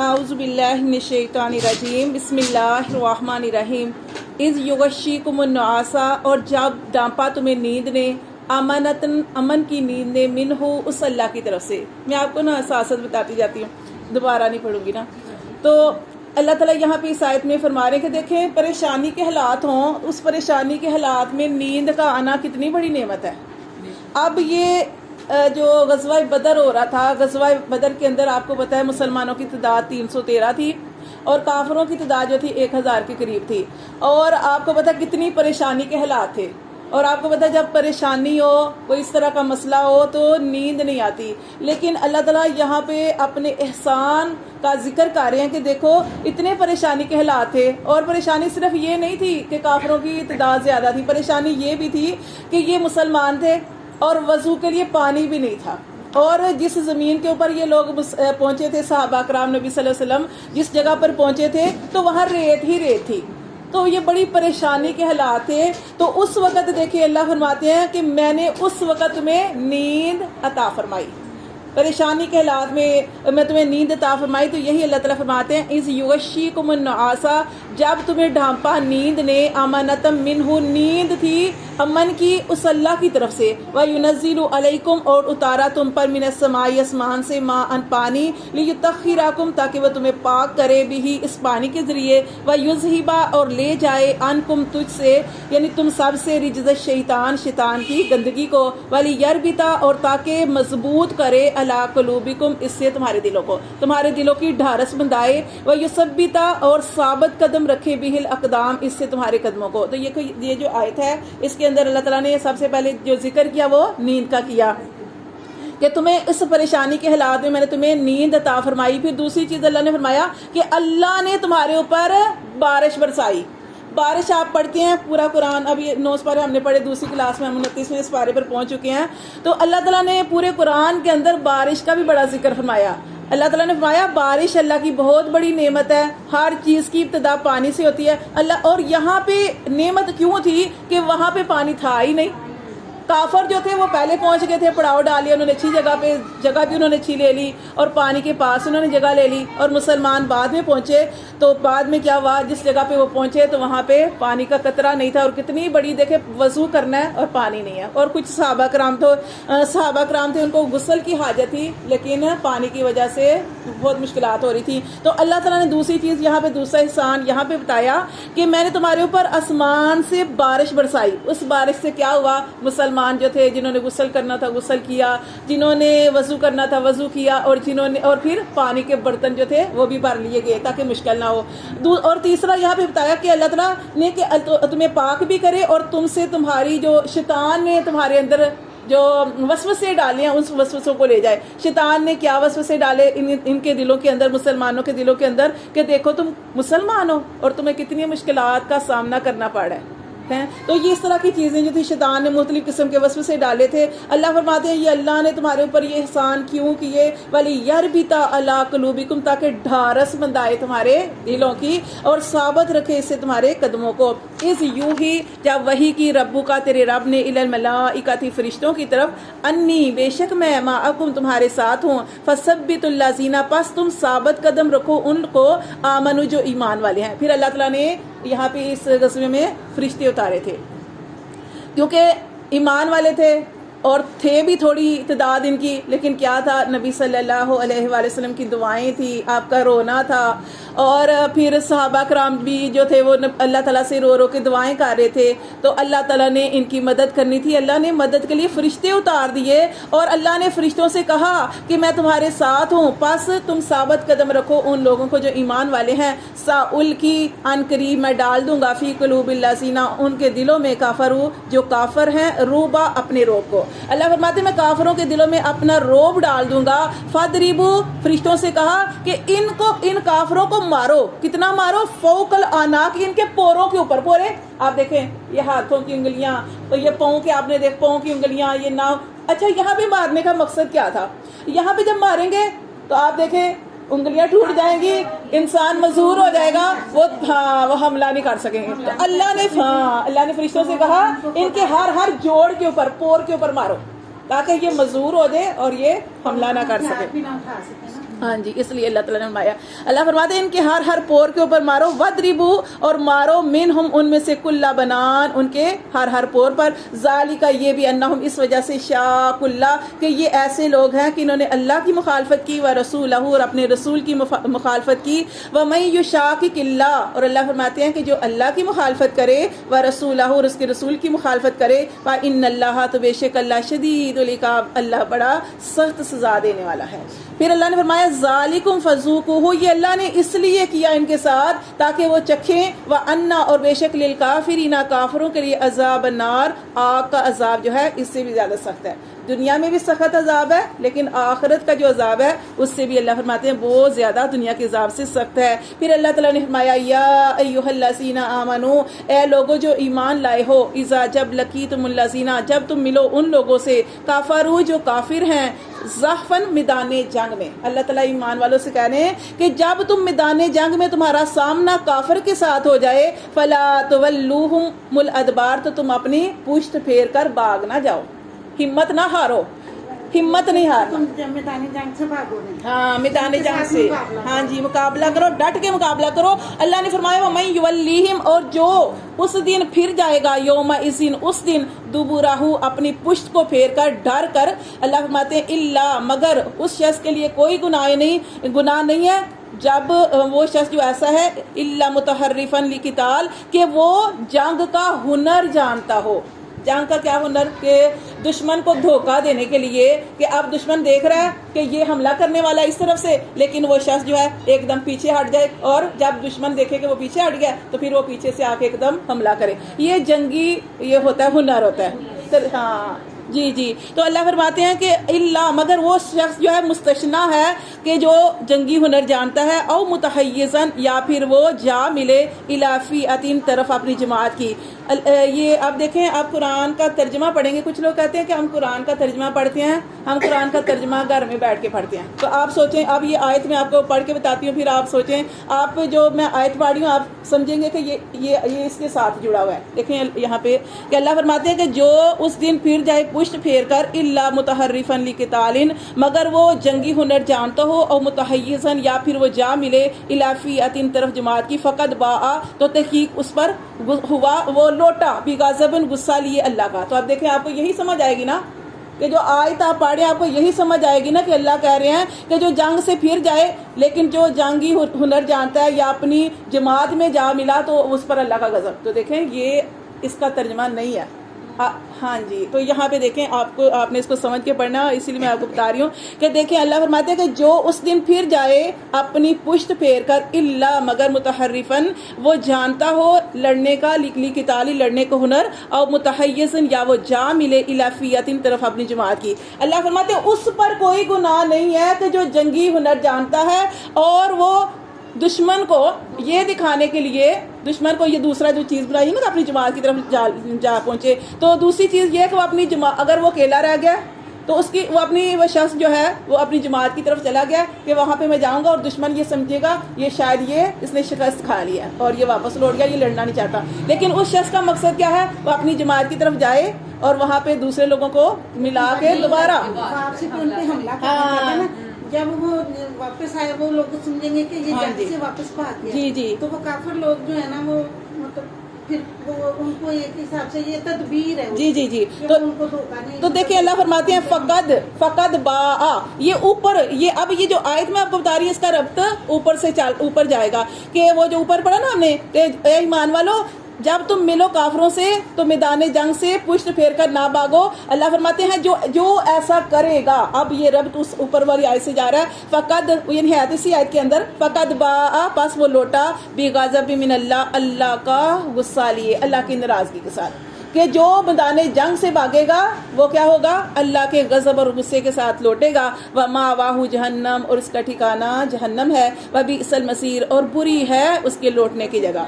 اعوذ باللہ من الشیطان الرجیم بسم اللہ الرحمن الرحیم اذ یغشیکم النعاس، اور جب ڈانپا تمہیں نیند نے، امانتن امن کی نیند نے، منہ اس اللہ کی طرف سے۔ میں آپ کو نا سیاست بتاتی جاتی ہوں، دوبارہ نہیں پڑھوں گی نا۔ تو اللہ تعالیٰ یہاں پہ اس آیت میں فرما رہے ہیں کہ دیکھیں پریشانی کے حالات ہوں، اس پریشانی کے حالات میں نیند کا آنا کتنی بڑی نعمت ہے۔ اب یہ جو غزوہ بدر ہو رہا تھا، غزوہ بدر کے اندر آپ کو پتہ ہے مسلمانوں کی تعداد 313 تھی اور کافروں کی تعداد جو تھی 1000 کے قریب تھی، اور آپ کو پتہ کتنی پریشانی کے حالات تھے۔ اور آپ کو پتہ جب پریشانی ہو، کوئی اس طرح کا مسئلہ ہو تو نیند نہیں آتی، لیکن اللہ تعالیٰ یہاں پہ اپنے احسان کا ذکر کر رہے ہیں کہ دیکھو اتنے پریشانی کے حالات تھے، اور پریشانی صرف یہ نہیں تھی کہ کافروں کی تعداد زیادہ تھی، پریشانی یہ بھی تھی کہ یہ مسلمان تھے اور وضو کے لیے پانی بھی نہیں تھا، اور جس زمین کے اوپر یہ لوگ پہنچے تھے، صحابہ کرام نبی صلی اللہ علیہ وسلم جس جگہ پر پہنچے تھے تو وہاں ریت ہی ریت تھی، تو یہ بڑی پریشانی کے حالات تھے۔ تو اس وقت دیکھیں اللہ فرماتے ہیں کہ میں نے اس وقت میں نیند عطا فرمائی، پریشانی کے حالات میں تمہیں نیند عطا فرمائی۔ تو یہی اللہ تعالیٰ فرماتے ہیں اذ یغشیکم النعاس، جب تمہیں ڈھانپا نیند نے، امانتم منہ نیند تھی امن کی اس اللہ کی طرف سے، وَيُنَزِّلُ عَلَيْكُمْ اور اتارا تم پر من السماء آسمان سے ماء پانی، لِيُطَهِّرَكُمْ تاکہ وہ تمہیں پاک کرے بھی اس پانی کے ذریعے، وَيُذْهِبَ اور لے جائے عنکم تجھ سے یعنی تم سب سے رجز الشیطان شیطان کی گندگی کو، وَلِيَرْبِطَ اور تاکہ مضبوط کرے عَلَىٰ قُلُوبِكُمْ اس سے تمہارے دلوں کو، تمہارے دلوں کی ڈھارس بندھائے، وَيُثَبِّتَ اور ثابت قدم رکھے بھی الاقدام اس سے تمہارے قدموں کو۔ تو یہ جو آیت ہے اس کے اندر اللہ تعالیٰ نے سب سے پہلے جو ذکر کیا وہ نیند کا کیا کہ تمہیں اس پریشانی کے حالات میں نے تمہیں نیند عطا فرمائی۔ پھر دوسری چیز اللہ نے فرمایا کہ اللہ نے تمہارے اوپر بارش برسائی۔ بارش آپ پڑھتے ہیں پورا قرآن، اب یہ 9 پارے ہم نے پڑھے، دوسری کلاس میں ہم 29ویں اس پارے پر پہنچ چکے ہیں۔ تو اللہ تعالیٰ نے پورے قرآن کے اندر بارش کا بھی بڑا ذکر فرمایا۔ اللہ تعالیٰ نے فرمایا بارش اللہ کی بہت بڑی نعمت ہے، ہر چیز کی ابتدا پانی سے ہوتی ہے اللہ، اور یہاں پہ نعمت کیوں تھی کہ وہاں پہ پانی تھا ہی نہیں۔ کافر جو تھے وہ پہلے پہنچ گئے تھے، پڑاؤ ڈال لیا انہوں نے، اچھی جگہ پہ جگہ بھی انہوں نے اچھی لے لی اور پانی کے پاس انہوں نے جگہ لے لی، اور مسلمان بعد میں پہنچے تو بعد میں کیا ہوا، جس جگہ پہ وہ پہنچے تو وہاں پہ پانی کا قطرہ نہیں تھا، اور کتنی بڑی دیکھے وضو کرنا ہے اور پانی نہیں ہے، اور کچھ صحابہ کرام تھے ان کو غسل کی حاجت تھی لیکن پانی کی وجہ سے بہت مشکلات ہو رہی تھی۔ تو اللہ تعالیٰ نے دوسری چیز یہاں پہ، دوسرا احسان یہاں پہ بتایا کہ میں نے تمہارے اوپر آسمان سے بارش برسائی۔ اس بارش سے کیا ہوا، مسلمان جو تھے جنہوں نے غسل کرنا تھا غسل کیا، جنہوں نے وضو کرنا تھا وضو کیا، اور جنہوں نے اور پھر پانی کے برتن جو تھے وہ بھی بھر لیے گئے تاکہ مشکل نہ ہو۔ اور تیسرا یہاں پہ بتایا کہ اللہ تعالیٰ نے کہ تمہیں پاک بھی کرے اور تم سے تمہاری جو شیطان نے تمہارے اندر جو وسوسے ڈالے ہیں اس وسوسوں کو لے جائے۔ شیطان نے کیا وسوسے ڈالے ان کے دلوں کے اندر، مسلمانوں کے دلوں کے اندر، کہ دیکھو تم مسلمان ہو اور تمہیں کتنی مشکلات کا سامنا کرنا پڑا ہے۔ تو یہ اس طرح کی چیزیں جو تھی شیطان نے مختلف قسم کے وسوسے ڈالے تھے۔ اللہ فرماتے ہیں یہ اللہ نے تمہارے اوپر یہ احسان کیوں کیے، وَلِيَرْبِطَ عَلَىٰ قُلُوبِكُمْ تاکہ ڈھارس بندھائے تمہارے دلوں کی اور ثابت رکھے اس سے تمہارے قدموں کو۔ اس یوں ہی جب وحی کی ربو کا تیرے رب نے الی الملائکۃ فرشتوں کی طرف، انی بے شک میں معکم تمہارے ساتھ ہوں، فثبتوا الذین پس تم ثابت قدم رکھو ان کو، آمنو جو ایمان والے ہیں۔ پھر اللہ تعالیٰ نے یہاں پہ اس غزوے میں فرشتے اتارے تھے کیونکہ ایمان والے تھے اور تھے بھی تھوڑی تعداد ان کی، لیکن کیا تھا، نبی صلی اللہ علیہ وآلہ وسلم کی دعائیں تھی، آپ کا رونا تھا، اور پھر صحابہ کرام بھی جو تھے وہ اللہ تعالیٰ سے رو رو کے دعائیں کر رہے تھے، تو اللہ تعالیٰ نے ان کی مدد کرنی تھی۔ اللہ نے مدد کے لیے فرشتے اتار دیے، اور اللہ نے فرشتوں سے کہا کہ میں تمہارے ساتھ ہوں، پس تم ثابت قدم رکھو ان لوگوں کو جو ایمان والے ہیں، سألقی ان قریب میں ڈال دوں گا، فی قلوب الذین ان کے دلوں میں، کافروا جو کافر ہیں، روبا اپنے روب کو۔ اللہ فرماتے ہیں میں کافروں کے دلوں میں اپنا روب ڈال دوں گا، فَاضْرِبُوا فرشتوں سے کہا کہ ان کافروں کو مارو، کتنا مارو، فوق الاعناق ان کے پوروں کے اوپر، پورے آپ دیکھیں یہ ہاتھوں کی انگلیاں، تو یہ پاؤں کے آپ نے دیکھ پاؤں کی انگلیاں، یہ ناؤ۔ اچھا یہاں پہ مارنے کا مقصد کیا تھا، یہاں پہ جب ماریں گے تو آپ دیکھیں انگلیاں ٹوٹ جائیں گی، انسان مزور ہو جائے گا، وہ حملہ نہیں کر سکیں گے۔ تو اللہ نے فرشتوں سے کہا ان کے ہر جوڑ کے اوپر، پور کے اوپر مارو، تاکہ یہ مزدور ہو جائے اور یہ حملہ نہ کر سکے. ہاں جی، اس لیے اللہ تعالیٰ نے فرمایا. اللہ فرماتے ہیں ان کے ہر پور کے اوپر مارو، وَضْرِبُوا اور مارو منہم ان میں سے کل بنان ان کے ہر پور پر. ذالک یہ بھی انہم اس وجہ سے شاق اللہ کہ یہ ایسے لوگ ہیں کہ انہوں نے اللہ کی مخالفت کی، ورسولہ اور اپنے رسول کی مخالفت کی. وَمَن یُشَاقِقِ اللہ اور اللہ فرماتے ہیں کہ جو اللہ کی مخالفت کرے، ورسولہ اور اس کے رسول کی مخالفت کرے، فَإِنَّ اللَّهَ تو بے شک اللہ شدید العقاب اللہ بڑا سخت سزا دینے والا ہے. پھر اللہ نے فرمایا ذالکم فذوقوہ یہ اللہ نے اس لیے کیا ان کے ساتھ تاکہ وہ چکھیں. وَأَنَّ اور بے شک للکافرین کافروں کے لیے عذاب النار آگ کا عذاب جو ہے اس سے بھی زیادہ سخت ہے. دنیا میں بھی سخت عذاب ہے لیکن آخرت کا جو عذاب ہے اس سے بھی اللہ فرماتے ہیں بہت زیادہ دنیا کے عذاب سے سخت ہے. پھر اللہ تعالیٰ نے فرمایا یا ایھا الذین آمنو اے لوگو جو ایمان لائے ہو، اذا جب لقیتم الذین جب تم ملو ان لوگوں سے، کافروا جو کافر ہیں، زحفاً میدان جنگ میں. اللہ تعالیٰ ایمان والوں سے کہہ رہے ہیں کہ جب تم میدان جنگ میں تمہارا سامنا کافر کے ساتھ ہو جائے، فلا تولوہم الادبار تو تم اپنی پشت پھیر کر بھاگ نہ جاؤ، ہمت نہ ہارو، ہمت نہیں ہارنا. میدان جنگ سے بھاگو نہیں. ہاں میدان جنگ سے ہاں جی مقابلہ کرو، ڈٹ کے مقابلہ کرو. اللہ نے فرمایا وَمَن یولیہم اور جو اس دن پھر جائے گا، یومئذ اس دن، دبرہ اپنی پشت کو پھیر کر ڈر کر. اللہ فرماتے ہیں الا مگر اس شخص کے لیے کوئی گناہ نہیں ہے جب وہ شخص جو ایسا ہے الا متحرفا لقتال کہ وہ جنگ کا ہنر جانتا ہو. جنگ کا کیا ہنر؟ کہ دشمن کو دھوکہ دینے کے لیے کہ اب دشمن دیکھ رہا ہے کہ یہ حملہ کرنے والا ہے اس طرف سے، لیکن وہ شخص جو ہے ایک دم پیچھے ہٹ جائے، اور جب دشمن دیکھے کہ وہ پیچھے ہٹ گیا تو پھر وہ پیچھے سے آ کے ایک دم حملہ کرے. یہ جنگی یہ ہوتا ہے ہنر ہوتا ہے. ہاں جی تو اللہ فرماتے ہیں کہ اللہ مگر وہ شخص جو ہے مستثنا ہے کہ جو جنگی ہنر جانتا ہے، او متحیزن یا پھر وہ جا ملے الی فئۃ طرف اپنی جماعت کی. یہ آپ دیکھیں آپ قرآن کا ترجمہ پڑھیں گے. کچھ لوگ کہتے ہیں کہ ہم قرآن کا ترجمہ پڑھتے ہیں، ہم قرآن کا ترجمہ گھر میں بیٹھ کے پڑھتے ہیں. تو آپ سوچیں، اب یہ آیت میں آپ کو پڑھ کے بتاتی ہوں، پھر آپ سوچیں، آپ جو میں آیت پڑھ رہی ہوں آپ سمجھیں گے کہ یہ اس کے ساتھ جڑا ہوا ہے. دیکھیں یہاں پہ کہ اللہ فرماتے ہیں کہ جو اس دن پھر جائے پشت پھیر کر، الا متحرفا لقتال مگر وہ جنگی ہنر جانتا ہو، اور متحیزا یا پھر وہ جا ملے الی فئۃ طرف جماعت کی، فقد باء تو تحقیق اس پر ہوا وہ لوٹا، بغضب غصہ لیے اللہ کا. تو آپ دیکھیں آپ کو یہی سمجھ آئے گی نا کہ جو آیت آپ پڑھیں آپ کو یہی سمجھ آئے گی نا کہ اللہ کہہ رہے ہیں کہ جو جنگ سے پھر جائے لیکن جو جنگی ہنر جانتا ہے یا اپنی جماعت میں جا ملا تو اس پر اللہ کا غضب. تو دیکھیں یہ اس کا ترجمہ نہیں ہے. ہاں جی تو یہاں پہ دیکھیں آپ نے اس کو سمجھ کے پڑھنا، اسی لیے میں آپ کو بتا رہی ہوں کہ دیکھیں اللہ فرماتے ہیں کہ جو اس دن پھر جائے اپنی پشت پھیر کر، الا مگر متحرفن وہ جانتا ہو لڑنے کا، لقتال لڑنے کو ہنر، اور متحیزن یا وہ جا ملے الی فئۃ طرف اپنی جماعت کی. اللہ فرماتے ہیں اس پر کوئی گناہ نہیں ہے کہ جو جنگی ہنر جانتا ہے اور وہ دشمن کو یہ دکھانے کے لیے، دشمن کو یہ دوسرا جو چیز بنائی نا اپنی جماعت کی طرف جا پہنچے. تو دوسری چیز یہ ہے کہ وہ اپنی جماعت، اگر وہ اکیلا رہ گیا تو اس کی وہ شخص جو ہے وہ اپنی جماعت کی طرف چلا گیا کہ وہاں پہ میں جاؤں گا اور دشمن یہ سمجھے گا یہ شاید اس نے شکست کھا لیا اور یہ واپس لوٹ گیا، یہ لڑنا نہیں چاہتا. لیکن اس شخص کا مقصد کیا ہے؟ وہ اپنی جماعت کی طرف جائے اور وہاں پہ دوسرے لوگوں کو ملا کے دوبارہ جب وہ واپس آئے وہ لوگ سمجھیں گے کہ یہ جنگ سے واپس بھاگ گیا. جی تو وہ کافر لوگ جو ہے نا وہ مطلب پھر ان کو ایک حساب سے یہ تدبیر ہے. جی تو ان کو دھوکہ نہیں. تو دیکھیں اللہ فرماتے ہیں فقد باء یہ اوپر، یہ اب یہ جو آیت میں آپ کو بتا رہی ہے اس کا ربط اوپر سے اوپر جائے گا کہ وہ جو اوپر پڑھا نا ہم نے کہ اے ایمان والو جب تم ملو کافروں سے تو میدان جنگ سے پشت پھیر کر نہ بھاگو. اللہ فرماتے ہیں جو ایسا کرے گا، اب یہ ربط اس اوپر والی آیت سے جا رہا ہے، فقد یعنی ہے اسی آیت کے اندر، فقد باء پس وہ لوٹا بغضب من اللہ اللہ کا غصہ لیے، اللہ کی ناراضگی کے ساتھ. کہ جو میدان جنگ سے بھاگے گا وہ کیا ہوگا؟ اللہ کے غضب اور غصے کے ساتھ لوٹے گا. وَمَأْوَاهُ جہنم اور اس کا ٹھکانہ جہنم ہے. وَبِئْسَ الْمَصِيرُ اور بری ہے اس کے لوٹنے کی جگہ.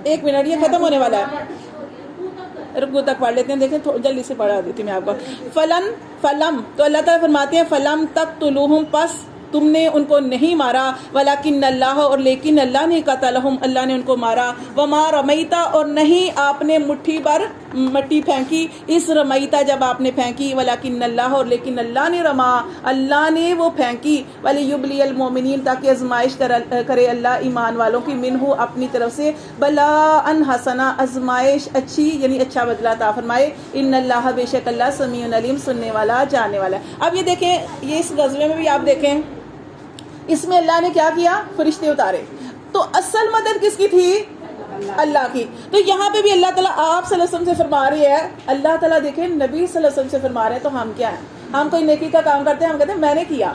ایک منٹ یہ ختم ہونے والا ہے، رکوع تک پڑھ لیتے ہیں. دیکھیں جلدی سے پڑھا دیتی میں آپ کو. فلم تو اللہ تعالیٰ فرماتے ہیں فلم تقتلوہم پس تم نے ان کو نہیں مارا، ولیکن اللہ اور لیکن اللہ نے قتلہم اللہ نے ان کو مارا. وما رمیتا اور نہیں آپ نے مٹھی پر مٹی پھینکی، اس رمیتا جب آپ نے پھینکی، ولیکن اللہ اور لیکن اللہ نے رما، اللہ نے وہ پھینکی، ولیبلی المومنین تاکہ آزمائش کرے اللہ ایمان والوں کی، منہ اپنی طرف سے، بلاء حسنا آزمائش اچھی یعنی اچھا بدلہ عطا فرمائے، ان اللہ بے شک اللہ سمیع علیم سننے والا جاننے والا ہے۔ اب یہ دیکھیں، یہ اس غزوے میں بھی آپ دیکھیں اس میں اللہ نے کیا کیا، فرشتے اتارے، تو اصل مدد کس کی تھی، اللہ کی۔ تو یہاں پہ بھی اللہ تعالیٰ آپ صلی اللہ علیہ وسلم سے فرما رہی ہے، اللہ تعالیٰ دیکھیں نبی صلی اللہ علیہ وسلم سے فرما رہے ہیں، تو ہم کیا ہیں، ہم کوئی نیکی کا کام کرتے ہیں، ہم کہتے ہیں میں نے کیا،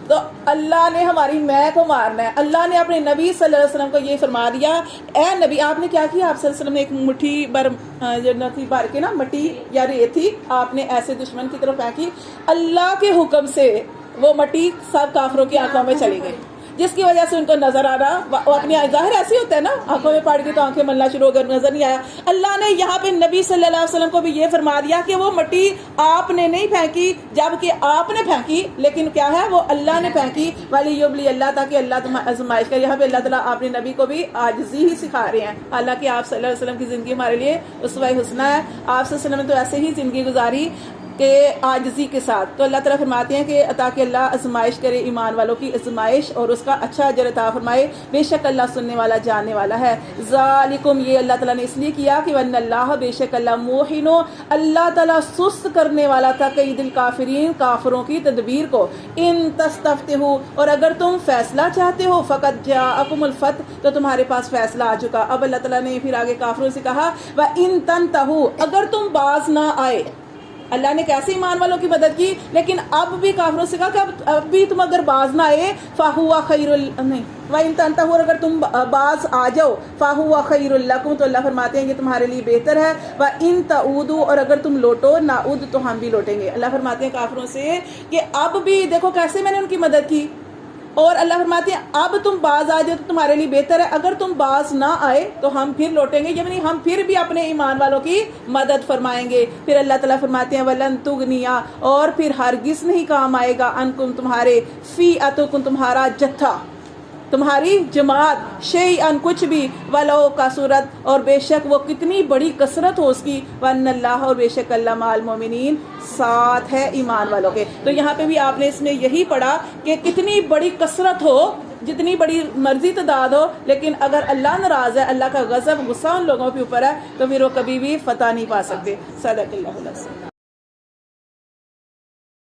تو اللہ نے ہماری میں کو مارنا ہے۔ اللہ نے اپنے نبی صلی اللہ علیہ وسلم کو یہ فرما دیا، اے نبی آپ نے کیا کیا، آپ صلی اللہ علیہ وسلم نے ایک مٹھی بھر کے نا مٹی یا ریت تھی، آپ نے ایسے دشمن کی طرف پھینکی، اللہ کے حکم سے وہ مٹی سب کافروں کی آنکھوں میں چلی گئی، جس کی وجہ سے ان کو نظر آ رہا، وہ اپنی ظاہر ایسے ہوتا ہے نا، آنکھوں میں پڑ گئی تو آنکھیں ملنا شروع ہو گئی، نظر نہیں آیا۔ اللہ نے یہاں پہ نبی صلی اللہ علیہ وسلم کو بھی یہ فرما دیا کہ وہ مٹی آپ نے نہیں پھینکی، جبکہ آپ نے پھینکی، لیکن کیا ہے وہ اللہ نے پھینکی، ولیبلی اللہ تاکہ اللہ تمہیں آزمائش کرے۔ یہاں پہ اللہ تعالیٰ اپنے نبی کو بھی عاجزی ہی سکھا رہے ہیں، حالانکہ آپ صلی اللہ علیہ وسلم کی زندگی ہمارے لیے اسوہ حسنہ ہے، آپ صلی اللہ علیہ وسلم نے تو ایسے ہی زندگی گزاری کہ عاجزی کے ساتھ۔ تو اللہ تعالیٰ فرماتے ہیں کہ تاکہ اللہ آزمائش کرے ایمان والوں کی، آزمائش اور اس کا اچھا اجر عطا فرمائے، بے شک اللہ سننے والا جاننے والا ہے۔ ذالکم یہ اللہ تعالیٰ نے اس لیے کیا کہ وَأَنَّ اللَّهَ بے شک اللہ موہن، اللہ تعالیٰ سست کرنے والا تھا کید الکافرین کافروں کی تدبیر کو، ان تستفتحوا اور اگر تم فیصلہ چاہتے ہو، فقط جاءکم الفتح تو تمہارے پاس فیصلہ آ چکا۔ اب اللہ تعالیٰ نے پھر آگے کافروں سے کہا وَإِن تَنْتَهُوا اگر تم باز نہ آئے، اللہ نے کیسے ایمان والوں کی مدد کی، لیکن اب بھی کافروں سے کہا کہ اب بھی تم اگر باز نہ آئے فَهُوَ خَيْرٌ نہیں وَإِن تَنْتَهُوا اگر تم باز آ جاؤ فَهُوَ خَيْرٌ لَكُمْ تو اللہ فرماتے ہیں یہ تمہارے لیے بہتر ہے، وَإِن تَعُودُوا اور اگر تم لوٹو نَعُود تو ہم بھی لوٹیں گے۔ اللہ فرماتے ہیں کافروں سے کہ اب بھی دیکھو کیسے میں نے ان کی مدد کی، اور اللہ فرماتے ہیں اب تم باز آ جاؤ تو تمہارے لیے بہتر ہے، اگر تم باز نہ آئے تو ہم پھر لوٹیں گے، یعنی ہم پھر بھی اپنے ایمان والوں کی مدد فرمائیں گے۔ پھر اللہ تعالیٰ فرماتے ہیں وَلَن تُغْنِيَ اور پھر ہرگز نہیں کام آئے گا انکم تمہارے، فِئَتُکم تمہارا جتھا، تمہاری جماعت، شیئن کچھ بھی، ولو کا صورت اور بے شک وہ کتنی بڑی کثرت ہو اس کی، وَأَنَّ اللَّهَ اور بے شک اللہ مع المؤمنین ساتھ ہے ایمان والوں کے۔ تو یہاں پہ بھی آپ نے اس میں یہی پڑھا کہ کتنی بڑی کثرت ہو، جتنی بڑی مرضی تعداد ہو، لیکن اگر اللہ ناراض ہے، اللہ کا غضب غصہ ان لوگوں کے اوپر ہے، تو پھر وہ کبھی بھی فتح نہیں پا سکتے۔ صدق اللہ العظیم۔